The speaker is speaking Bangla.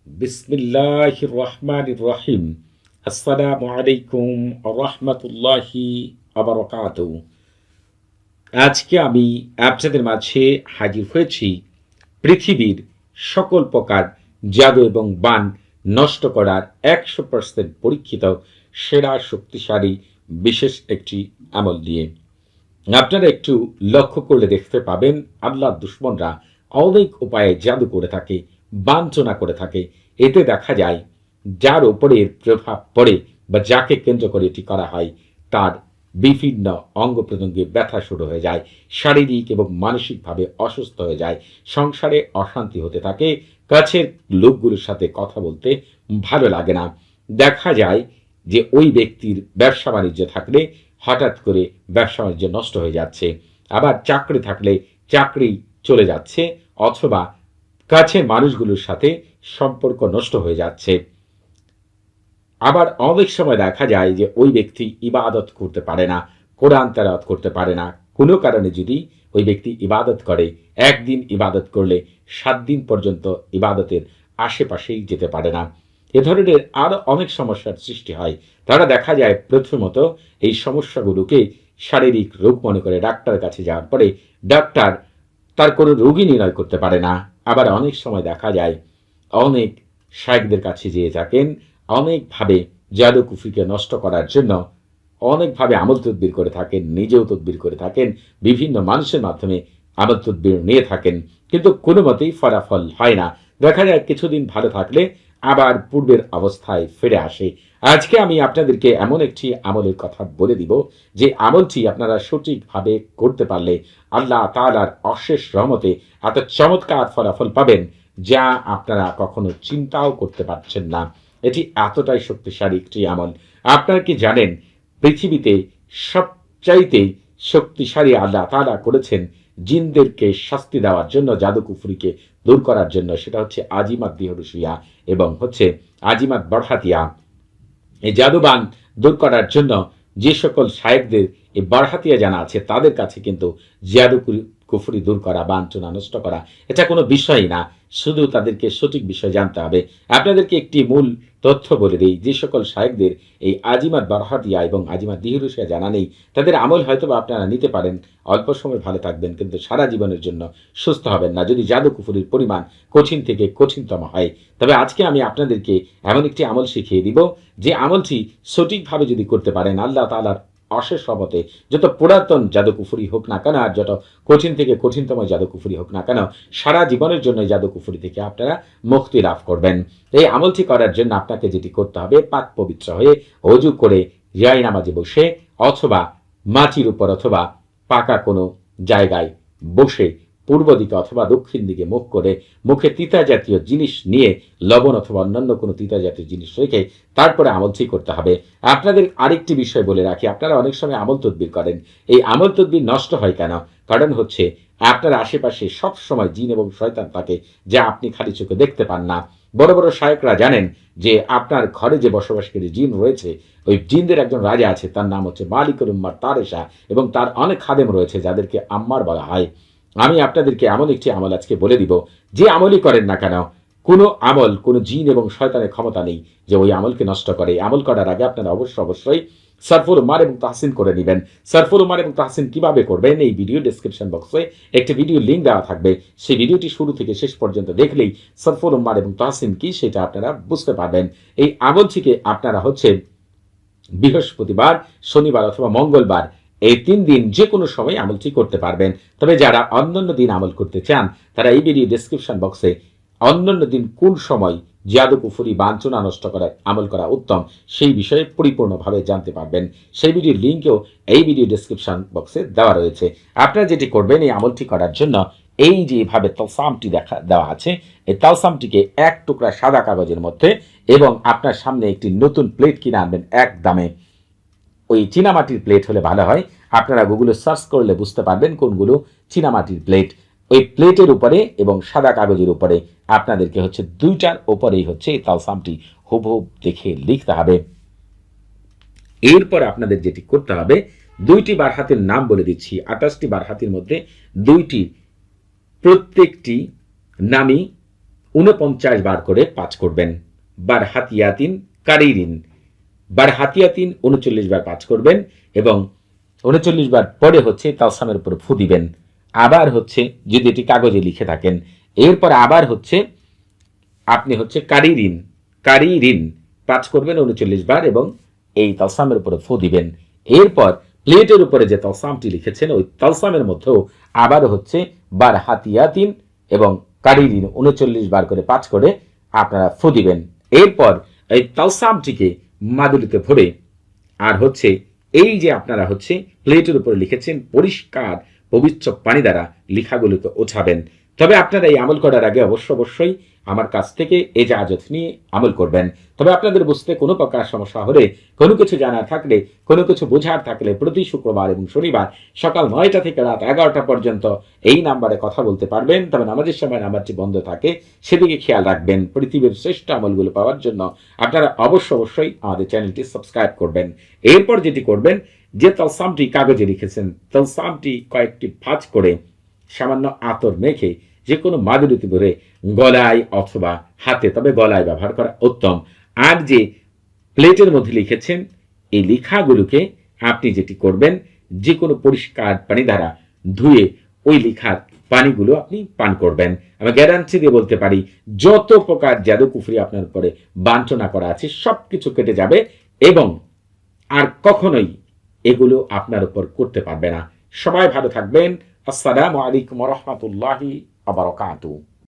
বিসমিল্লাহির রহমানির রহিম। আসসালামু আলাইকুম রহমতুল্লাহি আবরকাতুহু। আজকে আমি আপনাদের মাঝে হাজির হয়েছি পৃথিবীর সকল প্রকার জাদু এবং বান নষ্ট করার 100% পরীক্ষিত সেরা শক্তিশালী বিশেষ একটি আমল দিয়ে। আপনারা একটু লক্ষ্য করলে দেখতে পাবেন আল্লাহর দুশমনরা অনেক উপায়ে জাদু করে থাকে, বাঞ্ছনা করে থাকে। এতে দেখা যায় যার উপরে এর প্রভাব পড়ে বা যাকে কেন্দ্র করে এটি করা হয় তার বিভিন্ন অঙ্গ প্রত্যঙ্গে ব্যথা শুরু হয়ে যায়, শারীরিক এবং মানসিকভাবে অসুস্থ হয়ে যায়, সংসারে অশান্তি হতে থাকে, কাছের লোকগুলোর সাথে কথা বলতে ভালো লাগে না। দেখা যায় যে ওই ব্যক্তির ব্যবসা বাণিজ্য থাকলে হঠাৎ করে ব্যবসা বাণিজ্য নষ্ট হয়ে যাচ্ছে, আবার চাকরি থাকলে চাকরি চলে যাচ্ছে, অথবা কাছের মানুষগুলোর সাথে সম্পর্ক নষ্ট হয়ে যাচ্ছে। আবার অনেক সময় দেখা যায় যে ওই ব্যক্তি ইবাদত করতে পারে না, কোরআন তেলাওয়াত করতে পারে না। কোনো কারণে যদি ওই ব্যক্তি ইবাদত করে, একদিন ইবাদত করলে 7 দিন পর্যন্ত ইবাদতের আশেপাশেই যেতে পারে না। এ ধরনের আরও অনেক সমস্যার সৃষ্টি হয়। তারা দেখা যায় প্রথমত এই সমস্যাগুলোকে শারীরিক রোগ মনে করে ডাক্তারের কাছে যাওয়ার পরে ডাক্তার তার কোনো রোগই নির্ণয় করতে পারে না। আবার অনেক সময় দেখা যায় অনেক শায়েখদের কাছে যেয়ে থাকেন, অনেকভাবে জাদু কুফরিকে নষ্ট করার জন্য অনেকভাবে আমল তদবির করে থাকেন, নিজেও তদবির করে থাকেন, বিভিন্ন মানুষের মাধ্যমে আমল তদবির নিয়ে থাকেন, কিন্তু কোনো মতেই ফলাফল হয় না। দেখা যায় কিছুদিন ভালো থাকলে আবার পূর্বের অবস্থায় ফিরে আসে। আজকে আমি আপনাদেরকে এমন একটি আমলের কথা বলে দিব যে আমলটি আপনারা সঠিকভাবে করতে পারলে আল্লাহ তাআলার অশেষ রহমতে এত চমৎকার ফলাফল পাবেন যা আপনারা কখনো চিন্তাও করতে পারছেন না। এটি এতটাই শক্তিশালী একটি আমল। আপনারা কি জানেন পৃথিবীতে সবচাইতে শক্তিশালী আল্লাহ তাআলা করেছেন জিনদেরকে শাস্তি দেওয়ার জন্য, জাদু কুফরিকে দূর করার জন্য, সেটা হচ্ছে আজিমাত দিহরুশিয়া এবং হচ্ছে আজিমাত বরহাতিয়া। এই জাদুবান দূর করার জন্য যে সকল শায়েখদের এই বরহাতিয়া জানা আছে তাদের কাছে কিন্তু জাদু কুফরি দূর করা, বাঞ্ছনা নষ্ট করা এটা কোনো বিষয়ই না। শুধু তাদেরকে সঠিক বিষয় জানতে হবে। আপনাদেরকে একটি মূল তথ্য বলে দিই, যে সকল শায়েখদের এই আজিমাত বরহাতিয়া এবং আজিমাত দিহরুশিয়া জানা নেই তাদের আমল হয়তো বা আপনারা নিতে পারেন, অল্প সময় ভালো থাকবেন, কিন্তু সারা জীবনের জন্য সুস্থ হবেন না যদি জাদু কুফরির পরিমাণ কঠিন থেকে কঠিনতম হয়। তবে আজকে আমি আপনাদেরকে এমন একটি আমল শিখিয়ে দিব যে আমলটি সঠিকভাবে যদি করতে পারেন আল্লাহ তাআলার অশেষ রহমতে যত পুরাতন জাদু কুফরি হোক না কেন আর যত কঠিন থেকে কঠিনতম জাদু কুফরি হোক না কেন, সারা জীবনের জন্য জাদু কুফরি থেকে আপনারা মুক্তি লাভ করবেন। এই আমলটি করার জন্য আপনাকে যেটি করতে হবে, পাক পবিত্র হয়ে অজু করে জায় নামাজে বসে অথবা মাটির উপর অথবা পাকা কোনো জায়গায় বসে পূর্ব দিকে অথবা দক্ষিণ দিকে মুখ করে মুখে তিতা জাতীয় জিনিস নিয়ে, লবণ অথবা অন্যান্য কোনো তিতা জাতীয় জিনিস রেখে তারপরে আমলটি করতে হবে। আপনাদের আরেকটি বিষয় বলে রাখি, আপনারা অনেক সময় আমল তদবির করেন, এই আমল তদবির নষ্ট হয় কেন? কারণ হচ্ছে আপনার আশেপাশে সব সময় জিন এবং শয়তান থাকে যা আপনি খালি চোখে দেখতে পান না। বড় বড় শায়েখরা জানেন যে আপনার ঘরে যে বসবাসকারী জিন রয়েছে, ওই জিনদের একজন রাজা আছে, তার নাম হচ্ছে মালিকুল উম্মার তারেশা, এবং তার অনেক খাদেম রয়েছে যাদেরকে আম্মার বলা হয়। আমি আপনাদেরকে এমন একটি আমল আজকে বলে দিব, যে আমলই করেন না কেন কোনো আমল কোনো জিন এবং শয়তানের ক্ষমতা নেই যে ওই আমলকে নষ্ট করে। আমল করার আগে আপনারা অবশ্যই সরফুল উমার এবং তাহসিন করে নেবেন। সরফুল উমার এবং তাহসিন কিভাবে করবেন এই ভিডিও ডেসক্রিপশন বক্সে একটি ভিডিও লিঙ্ক দেওয়া থাকবে। সেই ভিডিওটি শুরু থেকে শেষ পর্যন্ত দেখলেই সরফুল উমার এবং তাহসিন কি সেটা আপনারা বুঝতে পারবেন। এই আমলটিকে আপনারা হচ্ছে বৃহস্পতিবার, শনিবার অথবা মঙ্গলবার, এই 3 দিন যে কোনো সময় আমলটি করতে পারবেন। তবে যারা অন্যান্য দিন আমল করতে চান তারা এই ভিডিও ডেসক্রিপশন বক্সে অন্যান্য দিন কোন সময় জাদু কুফরি বাঞ্ছনা নষ্ট করার আমল করা উত্তম সেই বিষয়ে পরিপূর্ণভাবে জানতে পারবেন। সেই ভিডিওর লিঙ্কও এই ভিডিও ডেসক্রিপশন বক্সে দেওয়া রয়েছে। আপনারা যেটি করবেন এই আমলটি করার জন্য, এই যে এভাবে তালসামটি দেওয়া আছে, এই তালসামটিকে এক টুকরা সাদা কাগজের মধ্যে এবং আপনার সামনে একটি নতুন প্লেট কিনে আনবেন এক দামে। ওই চীনামাটির প্লেট হলে ভালো হয়। আপনারা গুগলে সার্চ করলে বুঝতে পারবেন কোনগুলো চীনামাটির প্লেট। ওই প্লেটের উপরে এবং সাদা কাগজের উপরে আপনাদেরকে হচ্ছে দুইটার উপরেই হচ্ছে এই তালসামটি হুবহুব দেখে লিখতে হবে। এরপর আপনাদের যেটি করতে হবে, 2টি বারহাতের নাম বলে দিচ্ছি। 28টি বারহাতের মধ্যে 2টি, প্রত্যেকটি নামই 49 বার করে পাঠ করবেন। বার হাতিয়াতিন কারিরিন, বার হাতিয়াতিন 39 বার পাঠ করবেন এবং 39 বার পরে হচ্ছে তালসামের উপর ফু দিবেন। আবার হচ্ছে যদি এটি কাগজে লিখে থাকেন, এরপর আবার হচ্ছে আপনি হচ্ছে কারিরিন কারিরিন পাঠ করবেন 39 বার এবং এই তালসামের উপরে ফু দিবেন। এরপর প্লেটের উপরে যে তালসামটি লিখেছেন ওই তালসামের মধ্যেও আবার হচ্ছে বার হাতিয়াতিন এবং কারিরিন 39 বার করে পাঠ করে আপনারা ফু দিবেন। এরপর এই তালসামটিকে মাদুলিতে ভরে আর হচ্ছে এই যে আপনারা হচ্ছে প্লেটের উপরে লিখেছেন পরিষ্কার পবিত্র পানি দ্বারা লেখাগুলোকে ওঠাবেন। তবে আপনারা এই আমল করার আগে অবশ্যই আমার কাছ থেকে এজাজত নিয়ে আমল করবেন। তবে আপনাদের বুঝতে কোনো প্রকার সমস্যা হলে, কোনো কিছু জানার থাকলে, কোনো কিছু বোঝার থাকলে প্রতি শুক্রবার এবং শনিবার সকাল 9টা থেকে রাত 11টা পর্যন্ত এই নাম্বারে কথা বলতে পারবেন। তবে নামাজের সময় নাম্বারটি বন্ধ থাকে, সেদিকে খেয়াল রাখবেন। পৃথিবীর শ্রেষ্ঠ আমলগুলো পাওয়ার জন্য আপনারা অবশ্যই আমাদের চ্যানেলটি সাবস্ক্রাইব করবেন। এরপর যেটি করবেন, যে তালসামটি কাগজে লিখেছেন তালসামটি কয়েকটি ভাঁজ করে সামান্য আতর মেখে যে কোনো মাদুরিতে ভরে গলায় অথবা হাতে, তবে গলায় ব্যবহার করা উত্তম। আর যে প্লেটের মধ্যে লিখেছেন এই লেখাগুলোকে আপনি যেটি করবেন, যে কোনো পরিষ্কার পানি দ্বারা ধুয়ে ওই লেখার পানিগুলো আপনি পান করবেন। আমি গ্যারান্টি দিয়ে বলতে পারি যত প্রকার জাদু কুফরি আপনার উপরে বাঞ্ছনা করা আছে সবকিছু কেটে যাবে এবং আর কখনোই এগুলো আপনার উপর করতে পারবে না। সবাই ভালো থাকবেন। আসসালামু আলাইকুম ওয়া রাহমাতুল্লাহি ওয়া বারাকাতুহু।